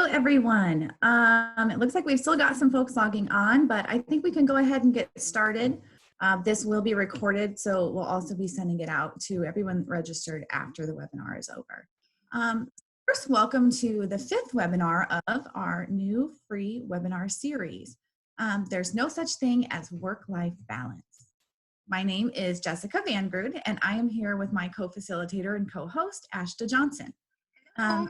everyone. It looks like we've still got some folks logging on, but I think we can go ahead and get started. This will be recorded, so we'll also be sending it out to everyone registered after the webinar is over. First, welcome to the 5th webinar of our new free webinar series. There's no such thing as work-life balance. My name is Jessica Van Grood, and I am here with my co-facilitator and co-host, Ashta Johnson. Ashta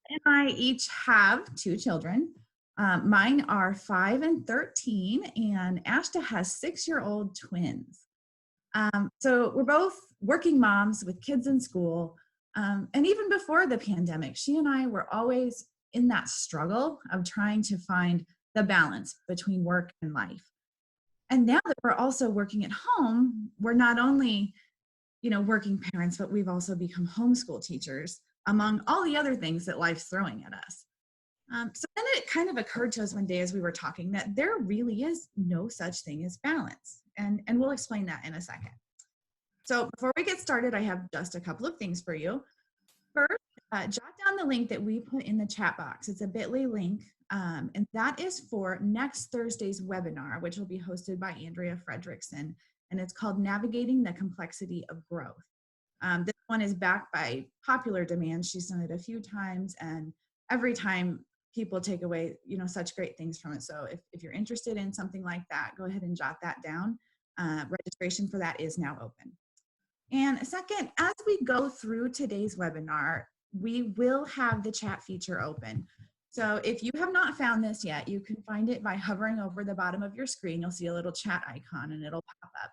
and I each have 2 children. Mine are 5 and 13, and Ashta has 6-year-old twins. So we're both working moms with kids in school. And even before the pandemic, she and I were always in that struggle of trying to find the balance between work and life. And now that we're also working at home, we're not only, working parents, but we've also become homeschool teachers, among all the other things that life's throwing at us. So then it kind of occurred to us one day as we were talking that there really is no such thing as balance. And we'll explain that in a second. So before we get started, I have just a couple of things for you. First, jot down the link that we put in the chat box. It's a bit.ly link, and that is for next Thursday's webinar, which will be hosted by Andrea Fredrickson, and it's called Navigating the Complexity of Growth. This one is backed by popular demand. She's done it a few times, and every time people take away, such great things from it. So if you're interested in something like that, go ahead and jot that down. Registration for that is now open. And second, as we go through today's webinar, we will have the chat feature open. So if you have not found this yet, you can find it by hovering over the bottom of your screen. You'll see a little chat icon and it'll pop up.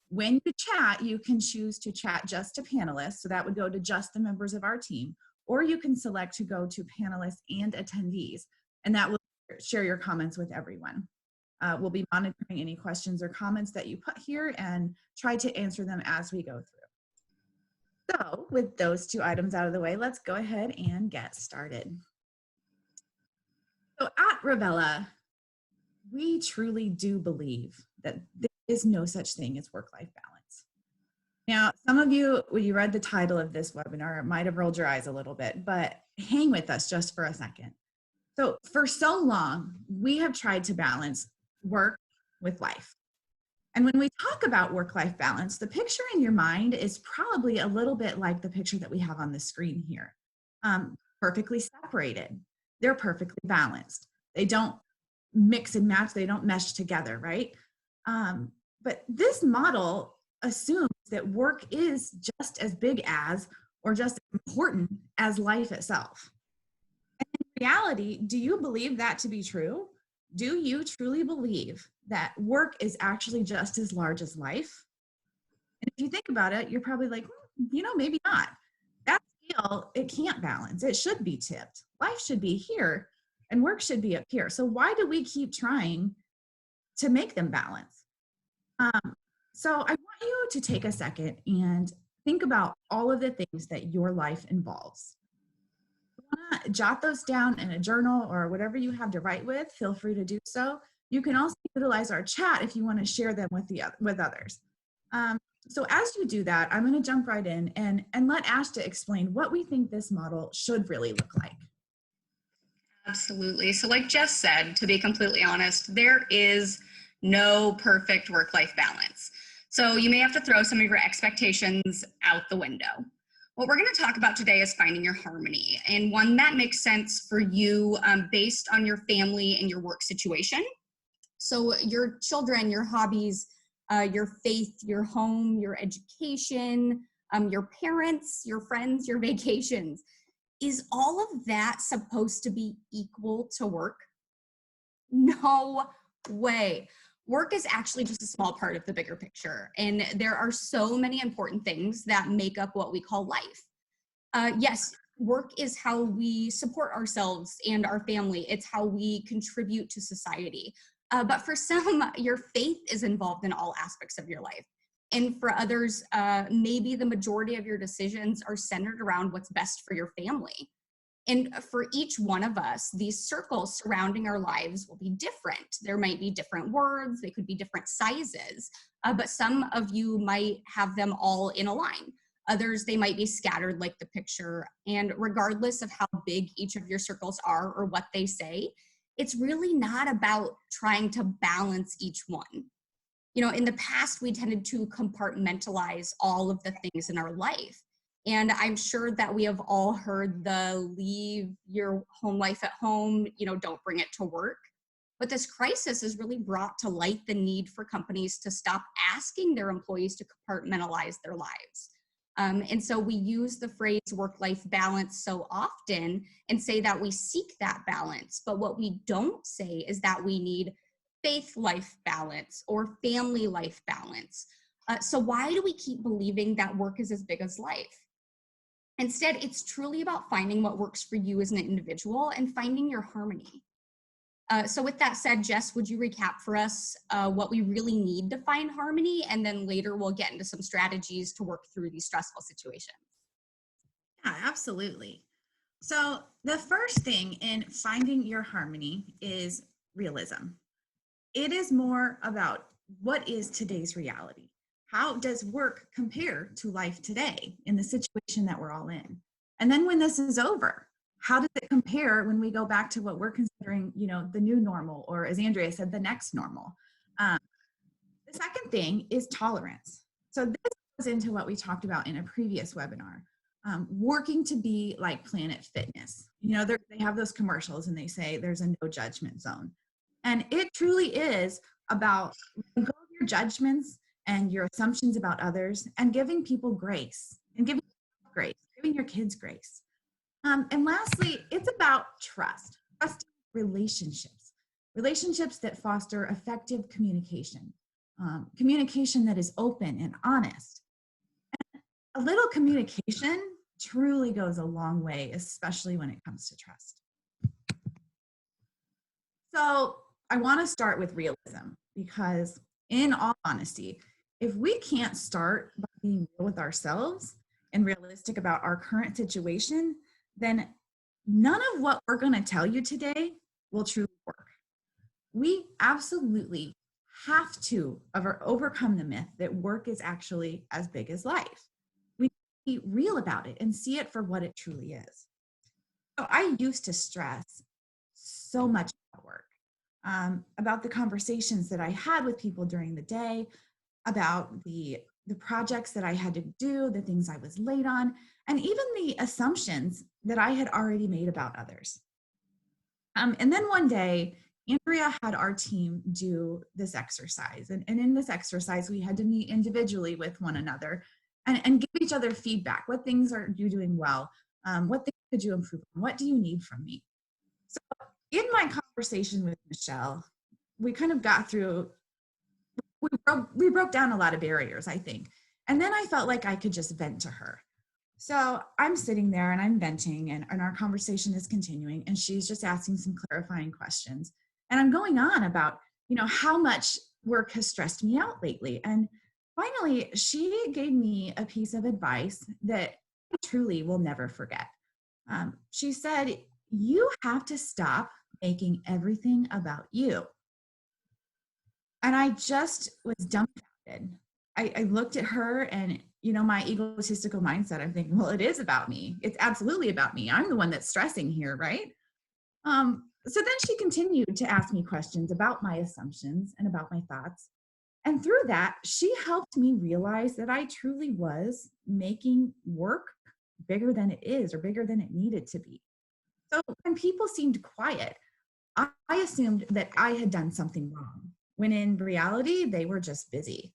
When you chat, you can choose to chat just to panelists. So that would go to just the members of our team, or you can select to go to panelists and attendees, and that will share your comments with everyone. We'll be monitoring any questions or comments that you put here and try to answer them as we go through. So with those 2 items out of the way, let's go ahead and get started. So at Revela, we truly do believe that there is no such thing as work-life balance. Now, some of you, when you read the title of this webinar, might have rolled your eyes a little bit, but hang with us just for a second. So for so long, we have tried to balance work with life. And when we talk about work-life balance, the picture in your mind is probably a little bit like the picture that we have on the screen here. Perfectly separated. They're perfectly balanced. They don't mix and match. They don't mesh together, right? But this model assumes that work is just as big as or just as important as life itself. And in reality, do you believe that to be true? Do you truly believe that work is actually just as large as life? And if you think about it, you're probably like, maybe not. That scale, it can't balance. It should be tipped. Life should be here and work should be up here. So why do we keep trying to make them balance? So I want you to take a second and think about all of the things that your life involves. Jot those down in a journal or whatever you have to write with. Feel free to do so. You can also utilize our chat if you want to share them with others. So as you do that, I'm going to jump right in and let Ashta explain what we think this model should really look like. Absolutely. So like Jess said, to be completely honest, there is no perfect work-life balance. So you may have to throw some of your expectations out the window. What we're going to talk about today is finding your harmony, and one that makes sense for you based on your family and your work situation. So your children, your hobbies, your faith, your home, your education, your parents, your friends, your vacations. Is all of that supposed to be equal to work? No way. Work is actually just a small part of the bigger picture, and there are so many important things that make up what we call life. Yes, work is how we support ourselves and our family. It's how we contribute to society. But for some, your faith is involved in all aspects of your life. And for others, maybe the majority of your decisions are centered around what's best for your family. And for each one of us, these circles surrounding our lives will be different. There might be different words, they could be different sizes, but some of you might have them all in a line. Others, they might be scattered like the picture. And regardless of how big each of your circles are or what they say, it's really not about trying to balance each one. You know, in the past, we tended to compartmentalize all of the things in our life. And I'm sure that we have all heard the leave your home life at home, you know, don't bring it to work. But this crisis has really brought to light the need for companies to stop asking their employees to compartmentalize their lives. And so we use the phrase work-life balance so often and say that we seek that balance. But what we don't say is that we need faith life balance or family life balance. So why do we keep believing that work is as big as life? Instead, it's truly about finding what works for you as an individual and finding your harmony. So with that said, Jess, would you recap for us what we really need to find harmony? And then later we'll get into some strategies to work through these stressful situations. Yeah, absolutely. So the first thing in finding your harmony is realism. It is more about what is today's reality? How does work compare to life today in the situation that we're all in? And then when this is over, how does it compare when we go back to what we're considering, you know, the new normal, or as Andrea said, the next normal? The second thing is tolerance. So this goes into what we talked about in a previous webinar, working to be like Planet Fitness. You know, they have those commercials and they say there's a no judgment zone. And it truly is about letting go of your judgments and your assumptions about others and giving people grace and giving your kids grace. And lastly, it's about trust relationships that foster effective communication, communication that is open and honest. And a little communication truly goes a long way, especially when it comes to trust. So I want to start with realism because, in all honesty, if we can't start by being real with ourselves and realistic about our current situation, then none of what we're going to tell you today will truly work. We absolutely have to overcome the myth that work is actually as big as life. We need to be real about it and see it for what it truly is. So I used to stress so much about work, about the conversations that I had with people during the day, about the projects that I had to do, the things I was late on, and even the assumptions that I had already made about others. And then one day, Andrea had our team do this exercise. And in this exercise, we had to meet individually with one another and give each other feedback. What things are you doing well? What things could you improve on? What do you need from me? So in my conversation with Michelle, we kind of got through, we broke down a lot of barriers, I think. And then I felt like I could just vent to her. So I'm sitting there and I'm venting and our conversation is continuing and she's just asking some clarifying questions. And I'm going on about, you know, how much work has stressed me out lately. And finally, she gave me a piece of advice that I truly will never forget. She said, you have to stop making everything about you. And I just was dumbfounded. I looked at her and, you know, my egotistical mindset, I'm thinking, well, it is about me. It's absolutely about me. I'm the one that's stressing here, right? So then she continued to ask me questions about my assumptions and about my thoughts. And through that, she helped me realize that I truly was making work bigger than it is or bigger than it needed to be. So when people seemed quiet, I assumed that I had done something wrong, when in reality, they were just busy.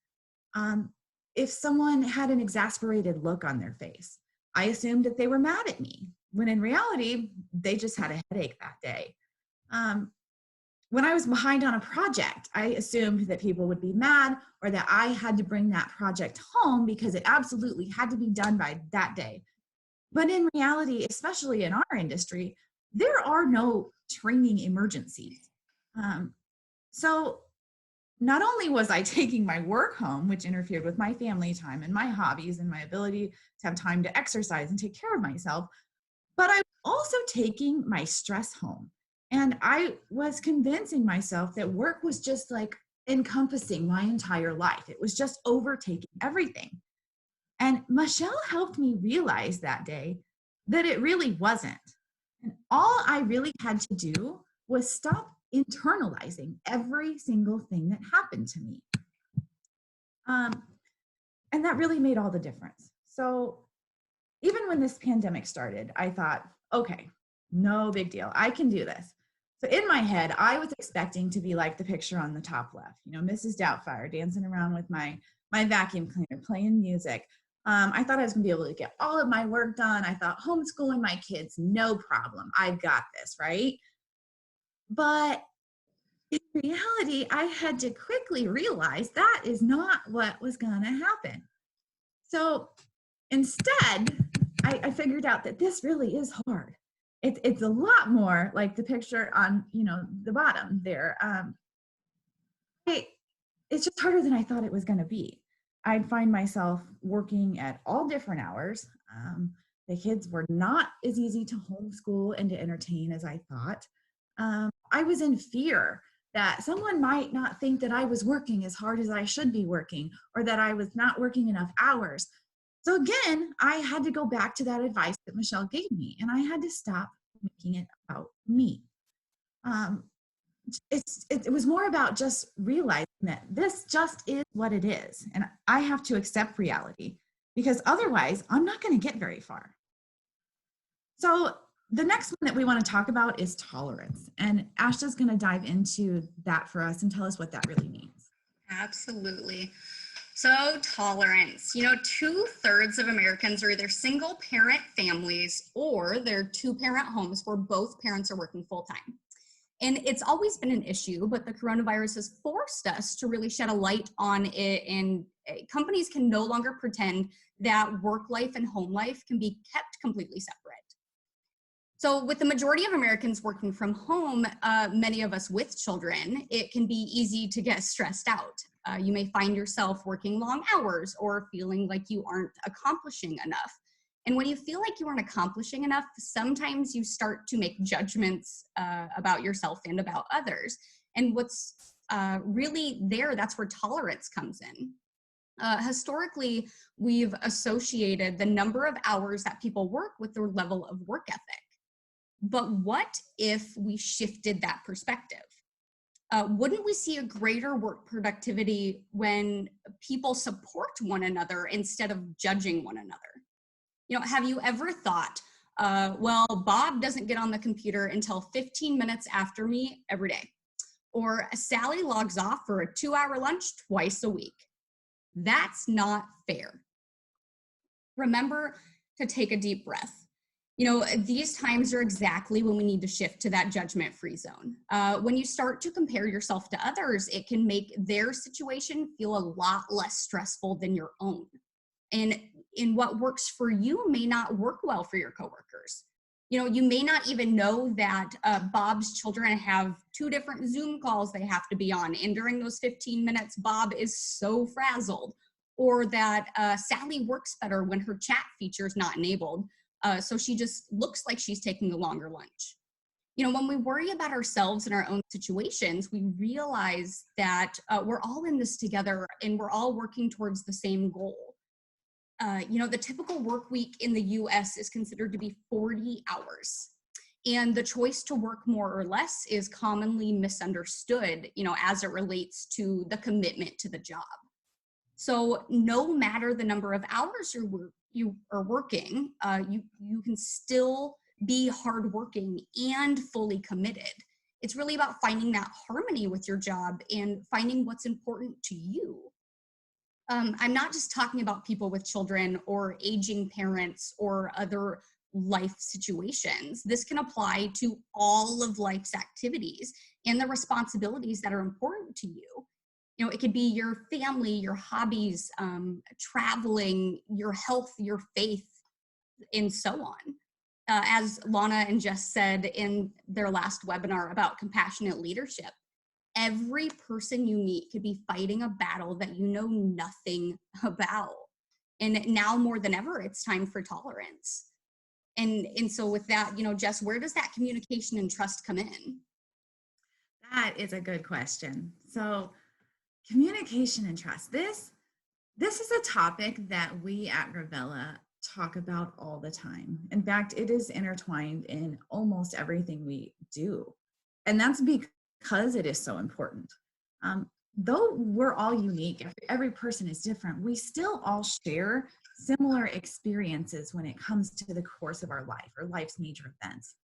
If someone had an exasperated look on their face, I assumed that they were mad at me, when in reality, they just had a headache that day. When I was behind on a project, I assumed that people would be mad or that I had to bring that project home because it absolutely had to be done by that day. But in reality, especially in our industry, there are no training emergencies. So not only was I taking my work home, which interfered with my family time and my hobbies and my ability to have time to exercise and take care of myself, but I was also taking my stress home. And I was convincing myself that work was just like encompassing my entire life. It was just overtaking everything. And Michelle helped me realize that day that it really wasn't. And all I really had to do was stop internalizing every single thing that happened to me. Um, and that really made all the difference. So even when this pandemic started, I thought, okay, no big deal. I can do this. So in my head, I was expecting to be like the picture on the top left, Mrs. Doubtfire dancing around with my vacuum cleaner, playing music. I thought I was gonna be able to get all of my work done. I thought homeschooling my kids, no problem. I've got this, right? But in reality, I had to quickly realize that is not what was gonna happen. So instead, I figured out that this really is hard. It's a lot more like the picture on, the bottom there. It's just harder than I thought it was going to be. I'd find myself working at all different hours. The kids were not as easy to homeschool and to entertain as I thought. I was in fear that someone might not think that I was working as hard as I should be working, or that I was not working enough hours. So again, I had to go back to that advice that Michelle gave me, and I had to stop making it about me. Um, it was more about just realizing that this just is what it is, and I have to accept reality, because otherwise I'm not going to get very far. So the next one that we want to talk about is tolerance, and Ashta's going to dive into that for us and tell us what that really means. Absolutely. So tolerance, 2/3 of Americans are either single parent families or they're two parent homes where both parents are working full time. And it's always been an issue, but the coronavirus has forced us to really shed a light on it. And companies can no longer pretend that work life and home life can be kept completely separate. So with the majority of Americans working from home, many of us with children, it can be easy to get stressed out. You may find yourself working long hours or feeling like you aren't accomplishing enough. And when you feel like you aren't accomplishing enough, sometimes you start to make judgments about yourself and about others. And what's really there, that's where tolerance comes in. Historically, we've associated the number of hours that people work with their level of work ethic. But what if we shifted that perspective? Wouldn't we see a greater work productivity when people support one another instead of judging one another? Have you ever thought, well, Bob doesn't get on the computer until 15 minutes after me every day, or Sally logs off for a 2-hour lunch twice a week? That's not fair. Remember to take a deep breath. These times are exactly when we need to shift to that judgment-free zone. When you start to compare yourself to others, it can make their situation feel a lot less stressful than your own. And in what works for you may not work well for your coworkers. You may not even know that Bob's children have 2 different Zoom calls they have to be on. And during those 15 minutes, Bob is so frazzled. Or that Sally works better when her chat feature is not enabled. So she just looks like she's taking a longer lunch. When we worry about ourselves and our own situations, we realize that we're all in this together and we're all working towards the same goal. The typical work week in the US is considered to be 40 hours. And the choice to work more or less is commonly misunderstood, as it relates to the commitment to the job. So no matter the number of hours you are working, you can still be hardworking and fully committed. It's really about finding that harmony with your job and finding what's important to you. I'm not just talking about people with children or aging parents or other life situations. This can apply to all of life's activities and the responsibilities that are important to you. It could be your family, your hobbies, traveling, your health, your faith, and so on. As Lana and Jess said in their last webinar about compassionate leadership, every person you meet could be fighting a battle that you know nothing about. And now more than ever, it's time for tolerance. And so with that, Jess, where does that communication and trust come in? That is a good question. So communication and trust. This This is a topic that we at Revela talk about all the time. In fact, it is intertwined in almost everything we do. And that's because it is so important. Though we're all unique, every person is different, we still all share similar experiences when it comes to the course of our life or life's major events.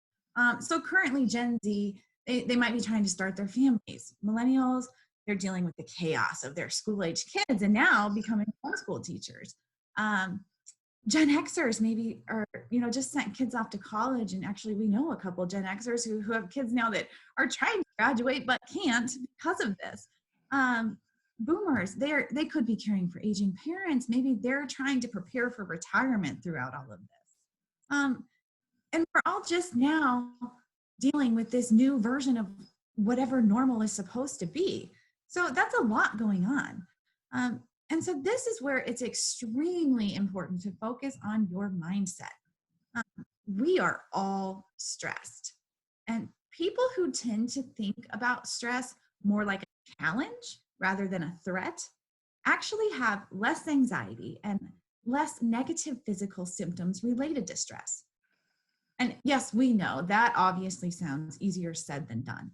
So currently, Gen Z, they might be trying to start their families. Millennials, they're dealing with the chaos of their school age kids and now becoming homeschool teachers. Um, Gen Xers maybe are, just sent kids off to college. And actually, we know a couple Gen Xers who have kids now that are trying to graduate but can't because of this. Boomers, they could be caring for aging parents. Maybe they're trying to prepare for retirement throughout all of this. Um, and we're all just now dealing with this new version of whatever normal is supposed to be. So that's a lot going on. And so this is where it's extremely important to focus on your mindset. We are all stressed. And people who tend to think about stress more like a challenge rather than a threat actually have less anxiety and less negative physical symptoms related to stress. And yes, we know that obviously sounds easier said than done.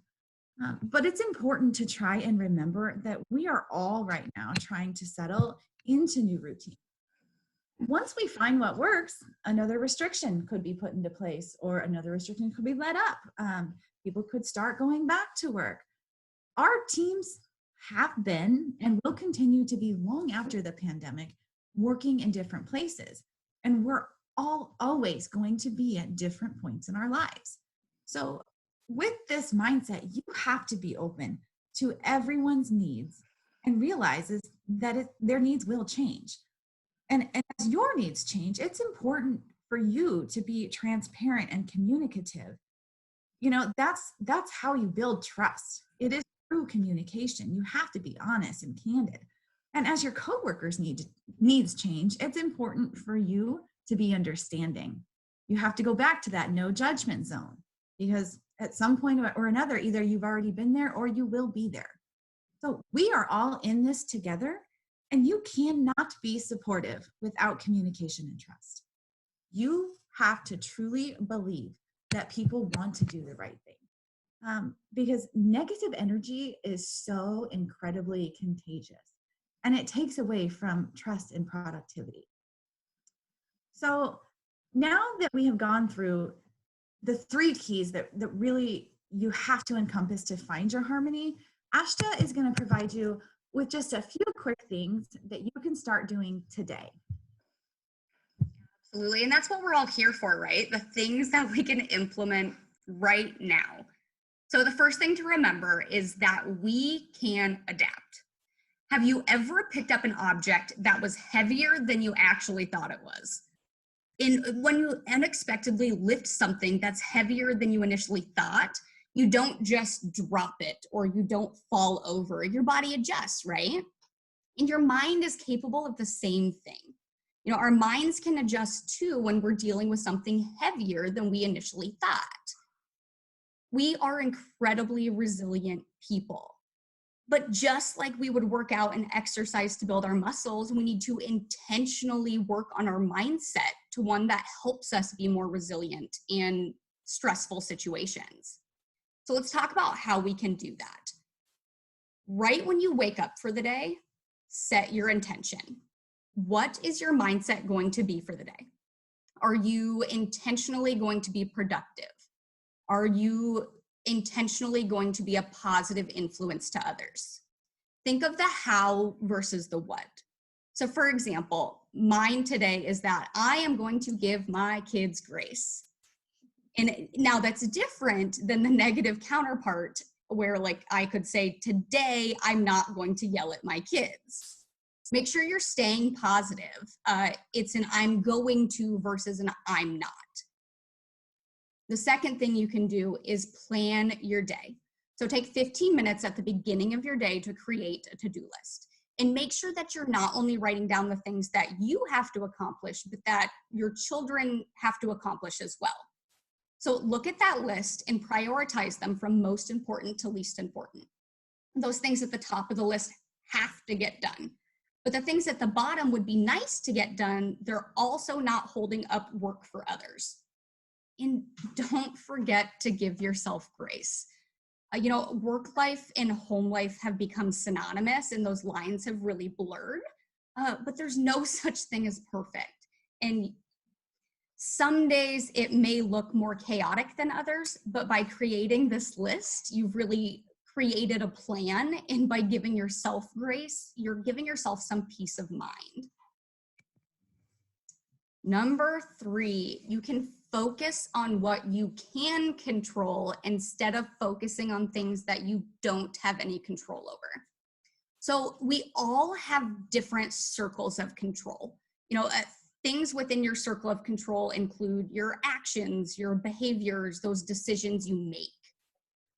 But it's important to try and remember that we are all right now trying to settle into new routine. Once we find what works, another restriction could be put into place or another restriction could be let up. People could start going back to work. Our teams have been and will continue to be long after the pandemic working in different places. And we're all always going to be at different points in our lives. So with this mindset, you have to be open to everyone's needs and realizes that their needs will change. And as your needs change, it's important for you to be transparent and communicative. That's how you build trust. It is through communication. You have to be honest and candid. And as your coworkers needs change, it's important for you to be understanding. You have to go back to that no judgment zone because at some point or another, either you've already been there or you will be there. So we are all in this together, and you cannot be supportive without communication and trust. You have to truly believe that people want to do the right thing. Because negative energy is so incredibly contagious and it takes away from trust and productivity. So now that we have gone through the three keys that really you have to encompass to find your harmony, Ashta is going to provide you with just a few quick things that you can start doing today. Absolutely. And that's what we're all here for, right? The things that we can implement right now. So the first thing to remember is that we can adapt. Have you ever picked up an object that was heavier than you actually thought it was? When you unexpectedly lift something that's heavier than you initially thought, you don't just drop it or you don't fall over. Your body adjusts, right? And your mind is capable of the same thing. Our minds can adjust too when we're dealing with something heavier than we initially thought. We are incredibly resilient people. But just like we would work out and exercise to build our muscles, we need to intentionally work on our mindset to one that helps us be more resilient in stressful situations. So let's talk about how we can do that. Right when you wake up for the day, set your intention. What is your mindset going to be for the day? Are you intentionally going to be productive? Are you intentionally going to be a positive influence to others? Think of the how versus the what. So for example, mine today is that I am going to give my kids grace. And now that's different than the negative counterpart where I could say, today I'm not going to yell at my kids. Make sure you're staying positive. It's an I'm going to versus an I'm not. The second thing you can do is plan your day. So take 15 minutes at the beginning of your day to create a to-do list. And make sure that you're not only writing down the things that you have to accomplish, but that your children have to accomplish as well. So look at that list and prioritize them from most important to least important. Those things at the top of the list have to get done. But the things at the bottom would be nice to get done. They're also not holding up work for others. And don't forget to give yourself grace. Work life and home life have become synonymous and those lines have really blurred. But there's no such thing as perfect. And some days it may look more chaotic than others, but by creating this list, you've really created a plan. And by giving yourself grace, you're giving yourself some peace of mind. Number 3, you can focus on what you can control instead of focusing on things that you don't have any control over. So we all have different circles of control. Things within your circle of control include your actions, your behaviors, those decisions you make.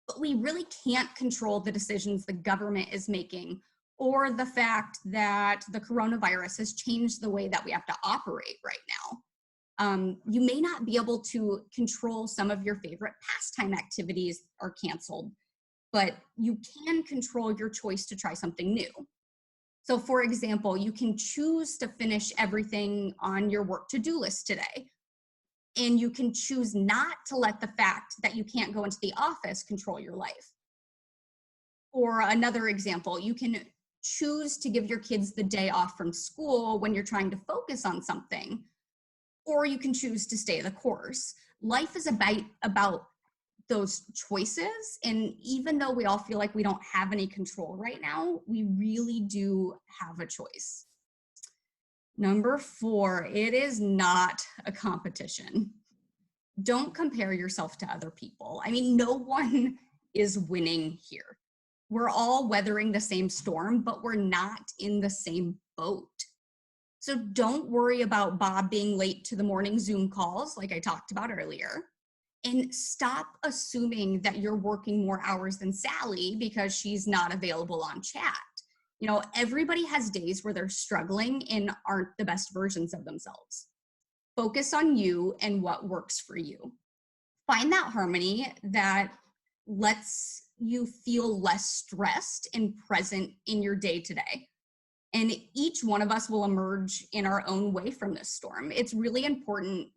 But we really can't control the decisions the government is making or the fact that the coronavirus has changed the way that we have to operate right now. You may not be able to control some of your favorite pastime activities are canceled, but you can control your choice to try something new. So for example, you can choose to finish everything on your work to-do list today. And you can choose not to let the fact that you can't go into the office control your life. Or another example, you can choose to give your kids the day off from school when you're trying to focus on something, or you can choose to stay the course. Life is about those choices, and even though we all feel like we don't have any control right now, we really do have a choice. Number 4, it is not a competition. Don't compare yourself to other people. No one is winning here. We're all weathering the same storm, but we're not in the same boat. So don't worry about Bob being late to the morning Zoom calls, like I talked about earlier. And stop assuming that you're working more hours than Sally because she's not available on chat. Everybody has days where they're struggling and aren't the best versions of themselves. Focus on you and what works for you. Find that harmony that lets you feel less stressed and present in your day to day. And each one of us will emerge in our own way from this storm. It's really important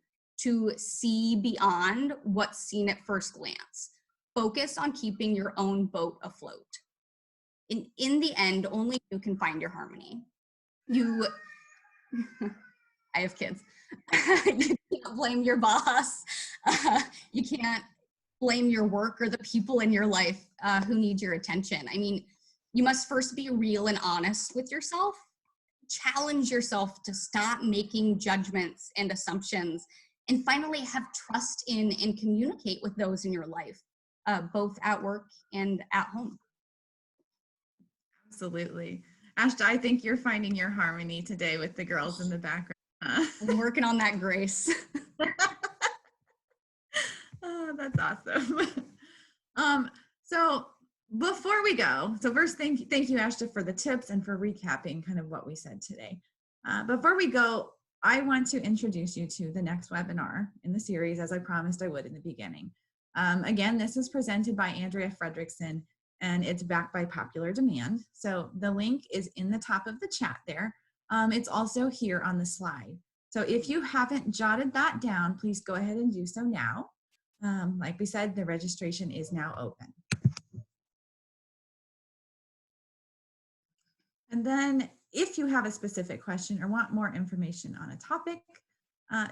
to see beyond what's seen at first glance. Focus on keeping your own boat afloat. In the end, only you can find your harmony. I have kids. You can't blame your boss. You can't blame your work or the people in your life who need your attention. You must first be real and honest with yourself. Challenge yourself to stop making judgments and assumptions. And finally, have trust in and communicate with those in your life, both at work and at home. Absolutely. Ashta, I think you're finding your harmony today with the girls in the background. I'm working on that grace. Oh, that's awesome. So before we go, first, thank you, Ashta, for the tips and for recapping kind of what we said today. Before we go, I want to introduce you to the next webinar in the series, as I promised I would in the beginning. Again, this is presented by Andrea Fredrickson, and it's backed by popular demand. So the link is in the top of the chat there. It's also here on the slide. So if you haven't jotted that down, please go ahead and do so now. Like we said, the registration is now open. And then if you have a specific question or want more information on a topic,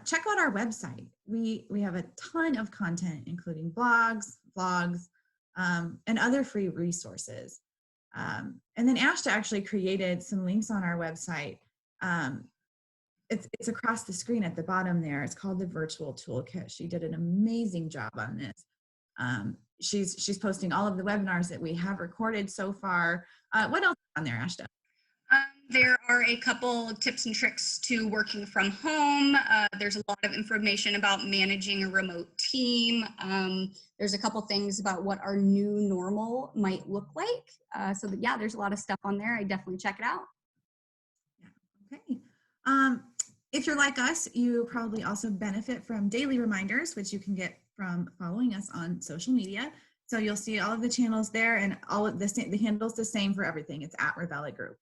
check out our website. We have a ton of content, including blogs, vlogs, and other free resources. And then Ashta actually created some links on our website. It's across the screen at the bottom there. It's called the Virtual Toolkit. She did an amazing job on this. She's posting all of the webinars that we have recorded so far. What else is on there, Ashta? There are a couple tips and tricks to working from home. There's a lot of information about managing a remote team. There's a couple things about what our new normal might look like. Yeah, there's a lot of stuff on there. I definitely check it out. Yeah. Okay. If you're like us, you probably also benefit from daily reminders, which you can get from following us on social media. So you'll see all of the channels there, and all of the handles the same for everything. It's at Revela Group.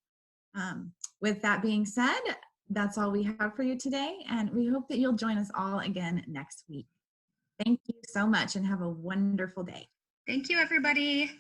With that being said, that's all we have for you today, and we hope that you'll join us all again next week. Thank you so much and have a wonderful day. Thank you, everybody.